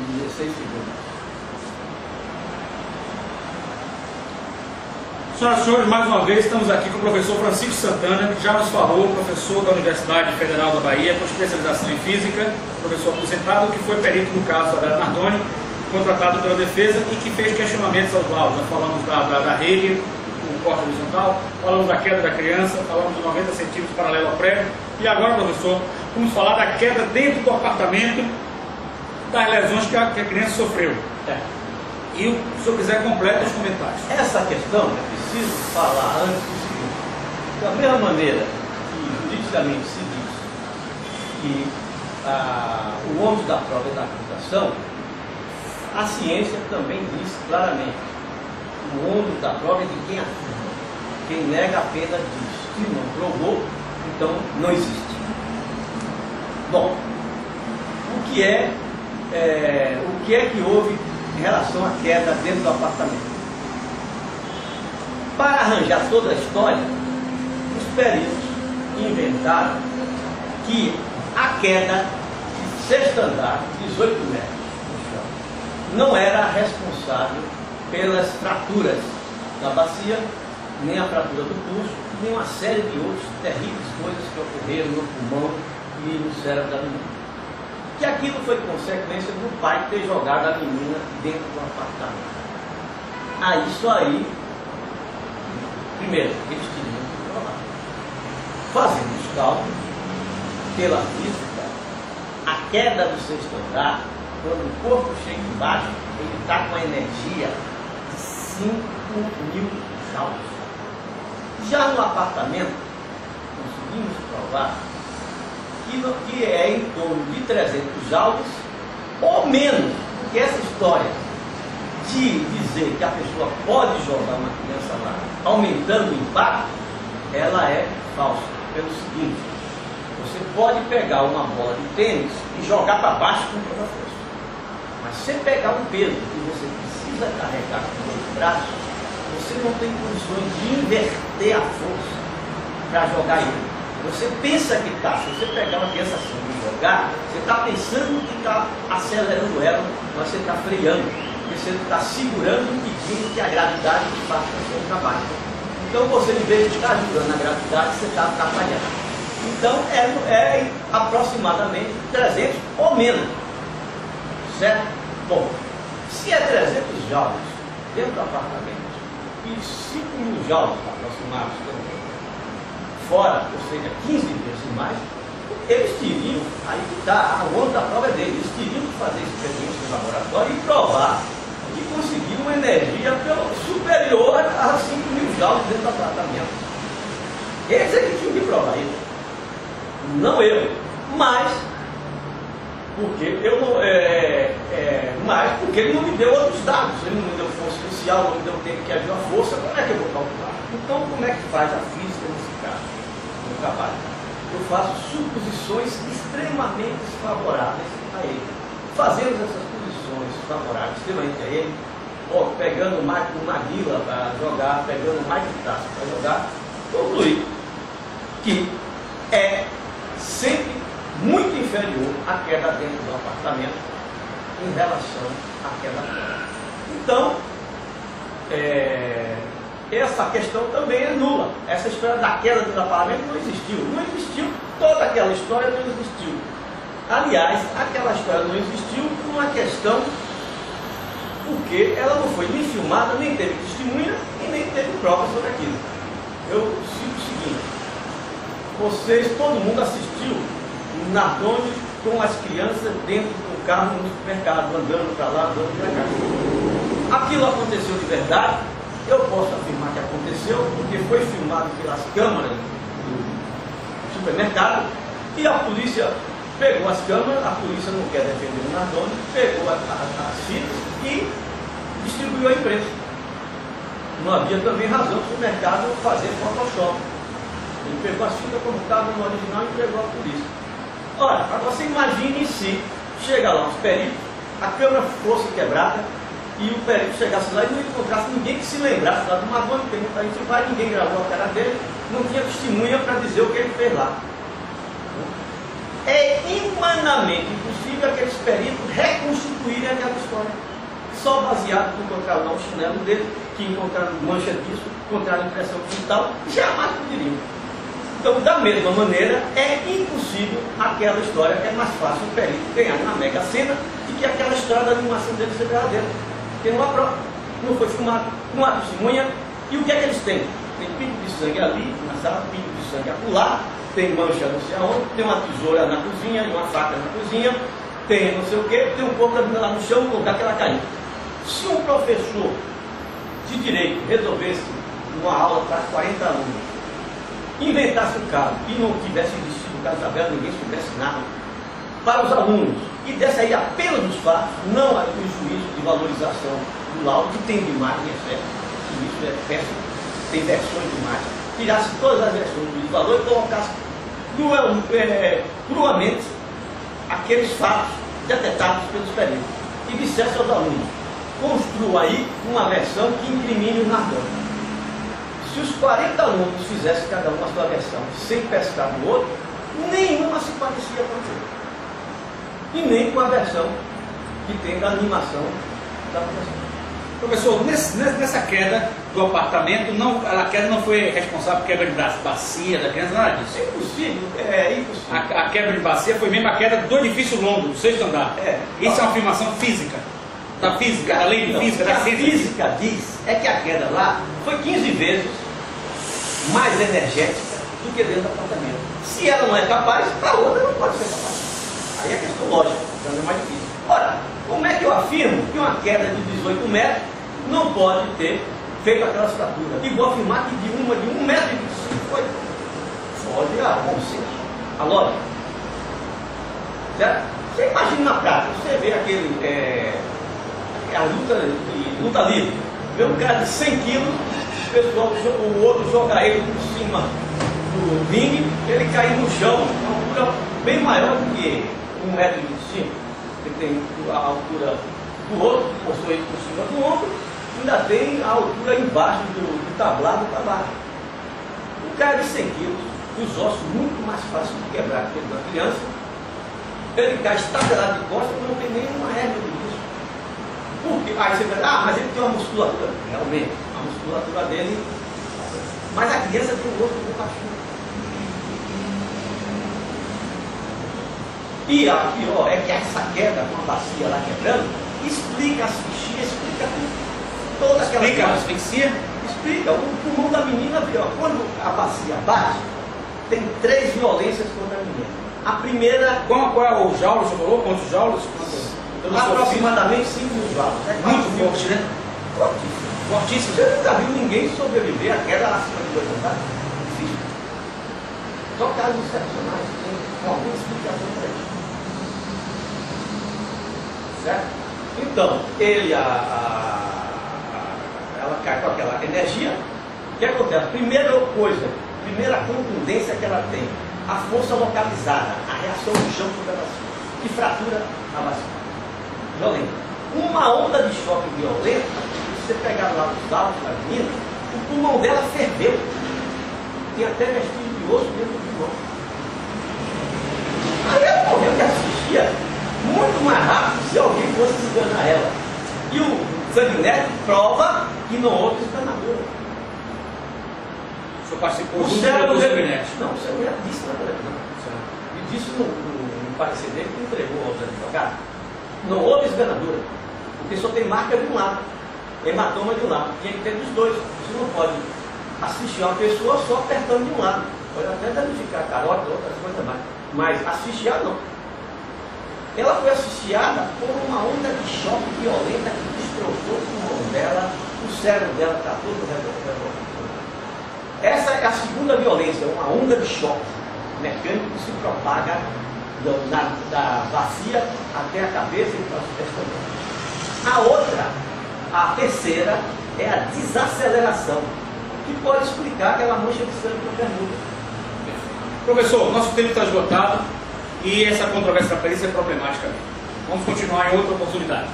16 segundos. Senhoras e senhores, mais uma vez estamos aqui com o professor Francisco Santana, que já nos falou, professor da Universidade Federal da Bahia, com especialização em Física, professor aposentado, que foi perito no caso da Adriana Nardoni, contratado pela defesa e que fez questionamentos aos laudos. Nós falamos da rede, o corte horizontal, falamos da queda da criança, falamos de 90 centímetros paralelo ao prédio, e agora, professor, vamos falar da queda dentro do apartamento, das lesões que a criança sofreu. E se o senhor quiser, completa os comentários. Essa questão, é preciso falar antes do seguinte: da mesma maneira que juridicamente se diz que o ônus da prova é da acusação, a ciência também diz claramente: o ônus da prova é de quem afirma. Quem nega apenas diz: se não provou, então não existe. Bom, o que é que houve em relação à queda dentro do apartamento? Para arranjar toda a história, os peritos inventaram que a queda de sexto andar, 18 metros no chão, não era responsável pelas fraturas da bacia, nem a fratura do pulso, nem uma série de outras terríveis coisas que ocorreram no pulmão e no cérebro da menina. Que aquilo foi consequência do pai ter jogado a menina dentro do apartamento. Isso aí, primeiro, eles tinham que provar. Fazendo os cálculos, pela física, a queda do sexto andar, quando o corpo chega embaixo, ele está com a energia de 5.000 joules. Já no apartamento, conseguimos provar que é em torno de 300 joules ou menos, porque essa história de dizer que a pessoa pode jogar uma criança lá aumentando o impacto, ela é falsa. Pelo seguinte: você pode pegar uma bola de tênis e jogar para baixo com toda a força, mas se você pegar um peso que você precisa carregar com os braços, você não tem condições de inverter a força para jogar ele. Você pensa que está, se você pegar uma criança assim e jogar, você está pensando que está acelerando ela, mas você está freando, porque você está segurando e pedindo que a gravidade faça o seu trabalho. Então você, em vez de estar ajudando a gravidade, você está atrapalhando. Então é aproximadamente 300 ou menos, certo? Bom, se é 300 joules dentro do apartamento e 5.000 joules aproximados fora, ou seja, 15 vezes mais, eles teriam, aí está, a onda da prova é deles, eles teriam que fazer experiências no laboratório e provar que conseguiram uma energia superior a 5.000 joules dentro do apartamento. Eles é que tinham que provar isso, não eu, mas porque eu não, mas porque ele não me deu outros dados, ele não me deu força inicial, não me deu tempo que agiu a força, como é que eu vou calcular? Então, como é que faz a física nesse caso? No trabalho, eu faço suposições extremamente favoráveis a ele. Fazendo essas suposições favoráveis extremamente a ele, pegando o Maguila para jogar, pegando o Mike Tyson para jogar, concluí que é sempre muito inferior à queda dentro do apartamento em relação à queda fora. Então, essa questão também é nula. Essa história da queda do apartamento não existiu. Não existiu, toda aquela história não existiu. Aliás, aquela história não existiu por uma questão porque ela não foi nem filmada, nem teve testemunha e nem teve prova sobre aquilo. Eu cito o seguinte: todo mundo assistiu Nardoni com as crianças dentro do carro no supermercado, andando para lá, andando para cá. Aquilo aconteceu de verdade. Eu posso afirmar que aconteceu, porque foi filmado pelas câmeras do supermercado e a polícia pegou as câmeras, a polícia não quer defender o Nardoni, pegou as fitas e distribuiu à imprensa. Não havia também razão para o mercado fazer Photoshop. Ele pegou as fitas como estava no original e entregou à polícia. Olha, agora você imagine se chega lá uns peritos, a câmera fosse quebrada, e o perito chegasse lá e não encontrasse ninguém que se lembrasse lá do Nardoni, porque muita gente vai, ninguém gravou a cara dele, não tinha testemunha para dizer o que ele fez lá. É humanamente impossível aqueles peritos reconstituírem é aquela história. Só baseado que encontraram lá o chinelo dele, que encontraram mancha disso, encontraram impressão digital, jamais poderiam. Então, da mesma maneira, é impossível aquela história, é mais fácil o perito ganhar na Mega Sena do que aquela história da animação dele ser verdadeira. Porque não há prova, não foi filmado, não há testemunha. E o que é que eles têm? Tem pingo de sangue ali, na sala, pingo de sangue acolá, tem mancha não sei aonde, tem uma tesoura na cozinha e uma faca na cozinha, tem não sei o que, tem um corpo da menina lá no chão, no lugar que ela caiu. Se um professor de direito resolvesse, numa aula para 40 alunos, inventasse um caso e não tivesse existido o caso da Bela, ninguém soubesse nada, para os alunos, e desse aí apenas os fatos, não o juízo de valorização do laudo, que tem de imagem, etc. Isso é péssimo, tem versões de imagem, tirasse todas as versões do valor e colocasse cruamente aqueles fatos detectados pelos peritos e dissesse aos alunos: construa aí uma versão que incrimine os narcóticos. Se os 40 alunos fizessem cada um a sua versão sem pescar do outro, nenhuma se parecia com a outra. E nem com a versão que tem da animação da professora. Professor, nessa queda do apartamento, a queda não foi responsável por quebra de bacia da criança, nada disso? É impossível, é impossível. A quebra de bacia foi mesmo a queda do edifício longo, do 6º andar. Isso é uma afirmação física. Da física, da lei de física, da ciência. A física diz é que a queda lá foi 15 vezes mais energética do que dentro do apartamento. Se ela não é capaz, a outra não pode ser capaz. Aí é questão lógica, então é mais difícil. Ora, como é que eu afirmo que uma queda de 18 metros não pode ter feito aquela fratura? E vou afirmar que de 1,25 metro foi. Foge a bom senso, a lógica. Certo? Você imagina na prática, você vê a luta livre, vê um cara de 100 quilos, o outro joga ele por cima do ringue, ele cair no chão, uma altura bem maior do que 1,25 m. Ele tem a altura do outro, que postou ele por cima do ombro, ainda tem a altura embaixo do tablado para baixo. Um cara de 100 quilos, os ossos muito mais fáceis de quebrar que o da criança, ele cai estatelado de costas e não tem nenhuma hérnia disso. Por quê? Aí você vai, mas ele tem uma musculatura. Realmente, a musculatura dele. Mas a criança tem o osso do cachorro. E a pior é que essa queda com a bacia lá quebrando explica a asfixia, explica toda aquela. Explica a asfixia? Explica. O pulmão da menina, quando a bacia bate, tem 3 violências contra a menina. A primeira. Qual é o jaulo? Você falou? Quantos jaulos? Aproximadamente 5.000 jaulos. Muito forte, né? Fortíssimo. Fortíssimo. Você nunca viu ninguém sobreviver à queda acima de 2 andares? Existe. Só casos excepcionais tem alguma explicação para isso. Certo? Então, ela cai com aquela energia. O que acontece? Primeira contundência que ela tem, a força localizada, a reação do chão sobre a bacia, que fratura a bacia. Violenta. Uma onda de choque violenta, se você pegar lá os dados da menina, o pulmão dela ferveu. Tem até vestígio de osso dentro do pulmão. Aí ela morreu de asfixia muito mais rápido se alguém fosse esganar ela. E o sanguinete prova que não houve esganadura. O senhor participou do sanguinete? Não, o sanguinete disse na televisão. E disse no parecer dele que entregou aos advogados. Não houve esganadura, porque só tem marca de um lado, hematoma de um lado. Tinha que ter dos dois. Você não pode asfixiar uma pessoa só apertando de um lado. Pode até danificar a carota, outras coisas mais. Mas asfixiar não. Ela foi asfixiada por uma onda de choque violenta que destrocou o pulmão dela, o cérebro dela está todo revoltado. Essa é a segunda violência, uma onda de choque mecânico que se propaga da bacia até a cabeça e para o A outra, a terceira, é a desaceleração, que pode explicar aquela mancha de sangue na bermuda. Professor, nosso tempo está esgotado. E essa controvérsia da perícia é problemática. Vamos continuar em outra oportunidade.